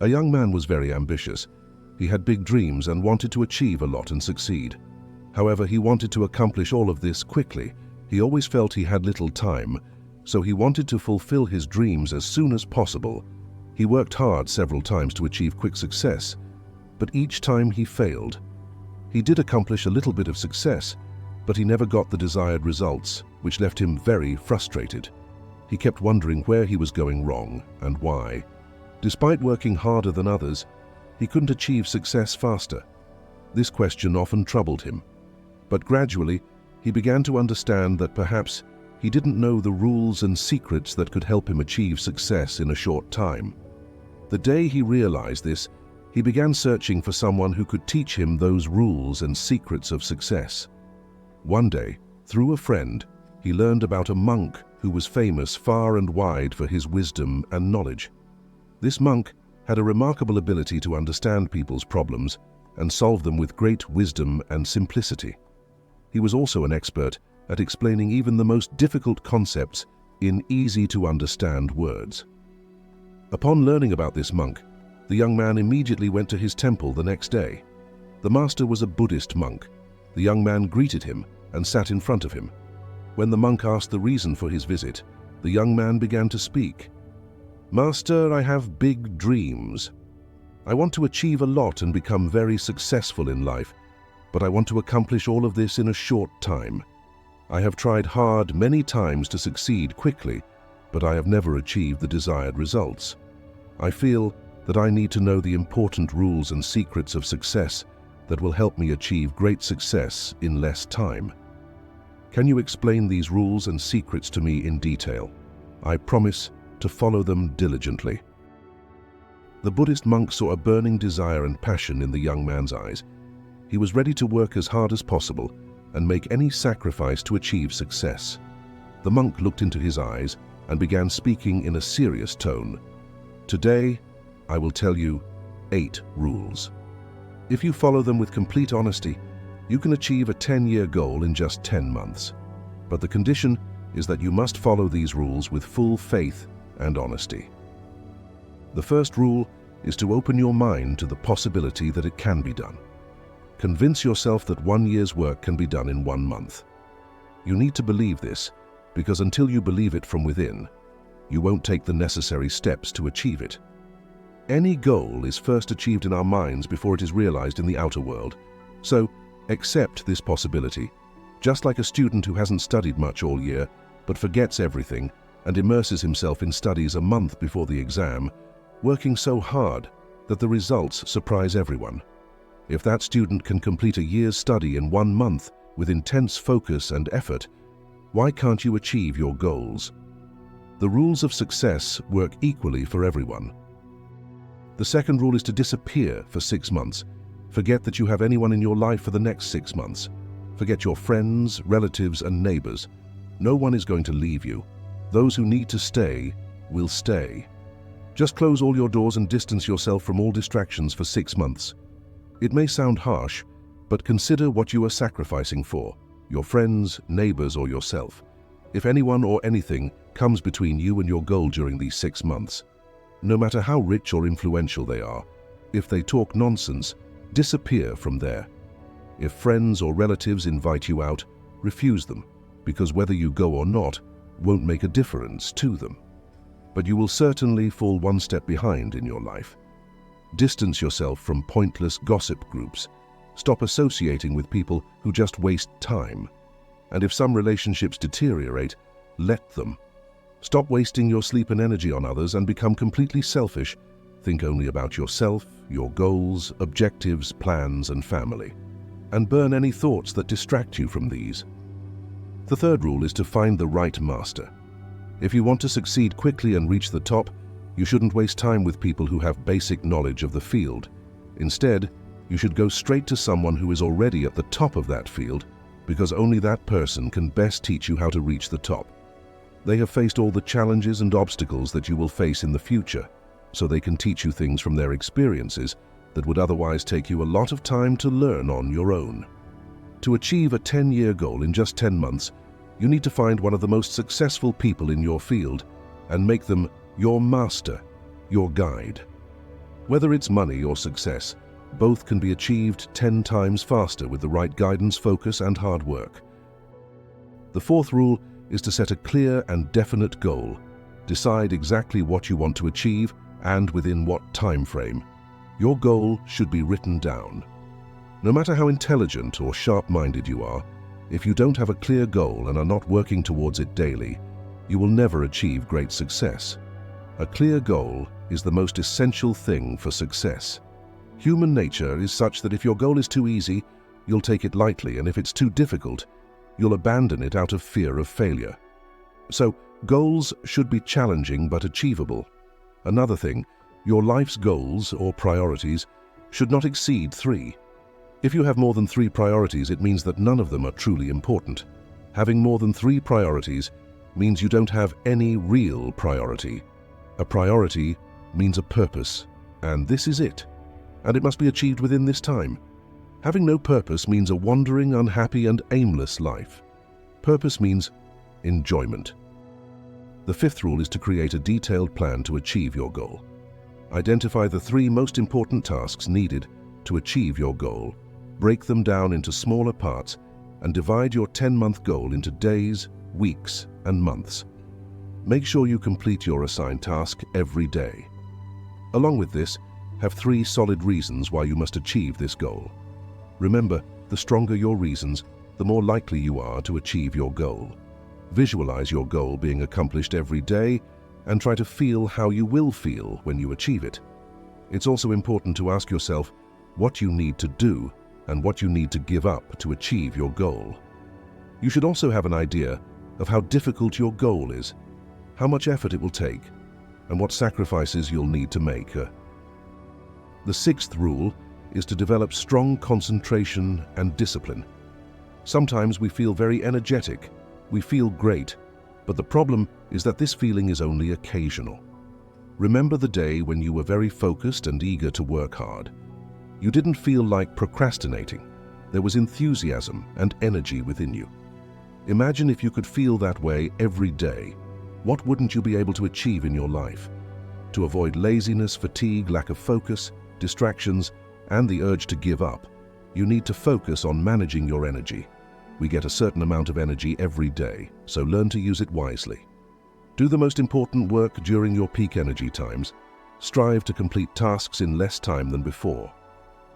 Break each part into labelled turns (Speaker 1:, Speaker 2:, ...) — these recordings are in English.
Speaker 1: A young man was very ambitious. He had big dreams and wanted to achieve a lot and succeed. However, he wanted to accomplish all of this quickly. He always felt he had little time, so he wanted to fulfill his dreams as soon as possible. He worked hard several times to achieve quick success, but each time he failed. He did accomplish a little bit of success, but he never got the desired results, which left him very frustrated. He kept wondering where he was going wrong and why. Despite working harder than others, he couldn't achieve success faster. This question often troubled him. But gradually, he began to understand that perhaps he didn't know the rules and secrets that could help him achieve success in a short time. The day he realized this, he began searching for someone who could teach him those rules and secrets of success. One day, through a friend, he learned about a monk who was famous far and wide for his wisdom and knowledge. This monk had a remarkable ability to understand people's problems and solve them with great wisdom and simplicity. He was also an expert at explaining even the most difficult concepts in easy-to-understand words. Upon learning about this monk, the young man immediately went to his temple the next day. The master was a Buddhist monk. The young man greeted him and sat in front of him. When the monk asked the reason for his visit, the young man began to speak. "Master, I have big dreams. I want to achieve a lot and become very successful in life, but I want to accomplish all of this in a short time. I have tried hard many times to succeed quickly, but I have never achieved the desired results. I feel that I need to know the important rules and secrets of success that will help me achieve great success in less time. Can you explain these rules and secrets to me in detail? I promise to follow them diligently." The Buddhist monk saw a burning desire and passion in the young man's eyes. He was ready to work as hard as possible and make any sacrifice to achieve success. The monk looked into his eyes and began speaking in a serious tone. "Today, I will tell you 8 rules. If you follow them with complete honesty, you can achieve a 10-year goal in just 10 months. But the condition is that you must follow these rules with full faith and honesty. The first rule is to open your mind to the possibility that it can be done. Convince yourself that 1 year's work can be done in 1 month. You need to believe this, because until you believe it from within, you won't take the necessary steps to achieve it. Any goal is first achieved in our minds before it is realized in the outer world. So, accept this possibility. Just like a student who hasn't studied much all year, but forgets everything and immerses himself in studies a month before the exam, working so hard that the results surprise everyone. If that student can complete a year's study in 1 month with intense focus and effort, why can't you achieve your goals? The rules of success work equally for everyone. The second rule is to disappear for 6 months. Forget that you have anyone in your life for the next 6 months. Forget your friends, relatives, and neighbors. No one is going to leave you. Those who need to stay will stay. Just close all your doors and distance yourself from all distractions for 6 months. It may sound harsh, but consider what you are sacrificing for, your friends, neighbors, or yourself. If anyone or anything comes between you and your goal during these 6 months, no matter how rich or influential they are, if they talk nonsense, disappear from there. If friends or relatives invite you out, refuse them, because whether you go or not won't make a difference to them. But you will certainly fall 1 step behind in your life. Distance yourself from pointless gossip groups. Stop associating with people who just waste time. And if some relationships deteriorate, let them. Stop wasting your sleep and energy on others and become completely selfish. Think only about yourself, your goals, objectives, plans, and family. And burn any thoughts that distract you from these. The third rule is to find the right master. If you want to succeed quickly and reach the top, you shouldn't waste time with people who have basic knowledge of the field. Instead, you should go straight to someone who is already at the top of that field, because only that person can best teach you how to reach the top. They have faced all the challenges and obstacles that you will face in the future, so they can teach you things from their experiences that would otherwise take you a lot of time to learn on your own. To achieve a 10-year goal in just 10 months, you need to find one of the most successful people in your field and make them your master, your guide. Whether it's money or success, both can be achieved 10 times faster with the right guidance, focus, and hard work. The fourth rule is to set a clear and definite goal. Decide exactly what you want to achieve and within what time frame. Your goal should be written down. No matter how intelligent or sharp-minded you are, if you don't have a clear goal and are not working towards it daily, you will never achieve great success. A clear goal is the most essential thing for success. Human nature is such that if your goal is too easy, you'll take it lightly, and if it's too difficult, you'll abandon it out of fear of failure. So, goals should be challenging but achievable. Another thing, your life's goals or priorities should not exceed 3. If you have more than 3 priorities, it means that none of them are truly important. Having more than 3 priorities means you don't have any real priority. A priority means a purpose, and this is it. And it must be achieved within this time. Having no purpose means a wandering, unhappy, and aimless life. Purpose means enjoyment. The fifth rule is to create a detailed plan to achieve your goal. Identify the 3 most important tasks needed to achieve your goal. Break them down into smaller parts and divide your 10-month goal into days, weeks, and months. Make sure you complete your assigned task every day. Along with this, have 3 solid reasons why you must achieve this goal. Remember, the stronger your reasons, the more likely you are to achieve your goal. Visualize your goal being accomplished every day and try to feel how you will feel when you achieve it. It's also important to ask yourself what you need to do and what you need to give up to achieve your goal. You should also have an idea of how difficult your goal is, how much effort it will take, and what sacrifices you'll need to make. The 6th rule is to develop strong concentration and discipline. Sometimes we feel very energetic, we feel great, but the problem is that this feeling is only occasional. Remember the day when you were very focused and eager to work hard. You didn't feel like procrastinating. There was enthusiasm and energy within you. Imagine if you could feel that way every day. What wouldn't you be able to achieve in your life? To avoid laziness, fatigue, lack of focus, distractions, and the urge to give up, you need to focus on managing your energy. We get a certain amount of energy every day, so learn to use it wisely. Do the most important work during your peak energy times. Strive to complete tasks in less time than before.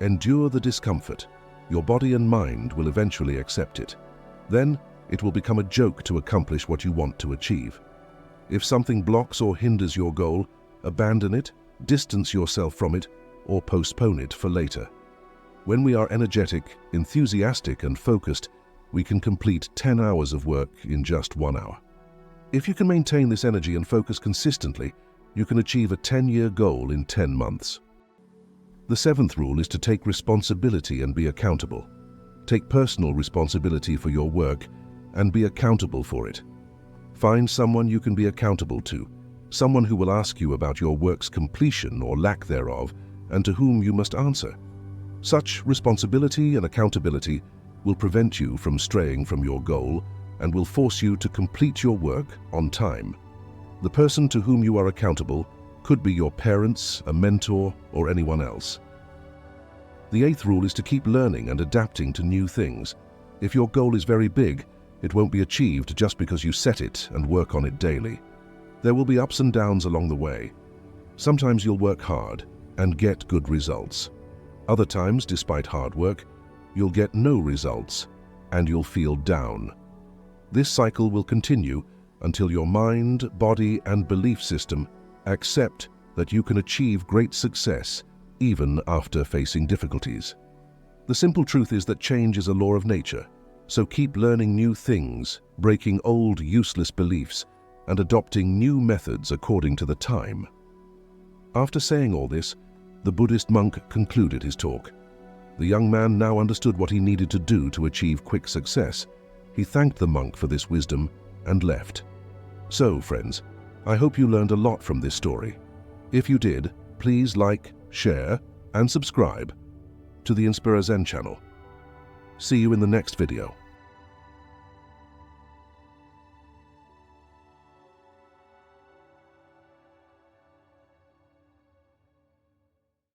Speaker 1: Endure the discomfort. Your body and mind will eventually accept it. Then, it will become a joke to accomplish what you want to achieve. If something blocks or hinders your goal, abandon it, distance yourself from it, or postpone it for later. When we are energetic, enthusiastic, and focused, we can complete 10 hours of work in just 1 hour. If you can maintain this energy and focus consistently, you can achieve a 10-year goal in 10 months. The 7th rule is to take responsibility and be accountable. Take personal responsibility for your work and be accountable for it. Find someone you can be accountable to, someone who will ask you about your work's completion or lack thereof, and to whom you must answer. Such responsibility and accountability will prevent you from straying from your goal and will force you to complete your work on time. The person to whom you are accountable could be your parents, a mentor, or anyone else. The 8th rule is to keep learning and adapting to new things. If your goal is very big, it won't be achieved just because you set it and work on it daily. There will be ups and downs along the way. Sometimes you'll work hard and get good results. Other times, despite hard work, you'll get no results and you'll feel down. This cycle will continue until your mind, body, and belief system accept that you can achieve great success even after facing difficulties. The simple truth is that change is a law of nature, so keep learning new things, breaking old useless beliefs, and adopting new methods according to the time. After saying all this, the Buddhist monk concluded his talk. The young man now understood what he needed to do to achieve quick success. He thanked the monk for this wisdom and left. So, friends, I hope you learned a lot from this story. If you did, please like, share, and subscribe to the InspiraZen channel. See you in the next video.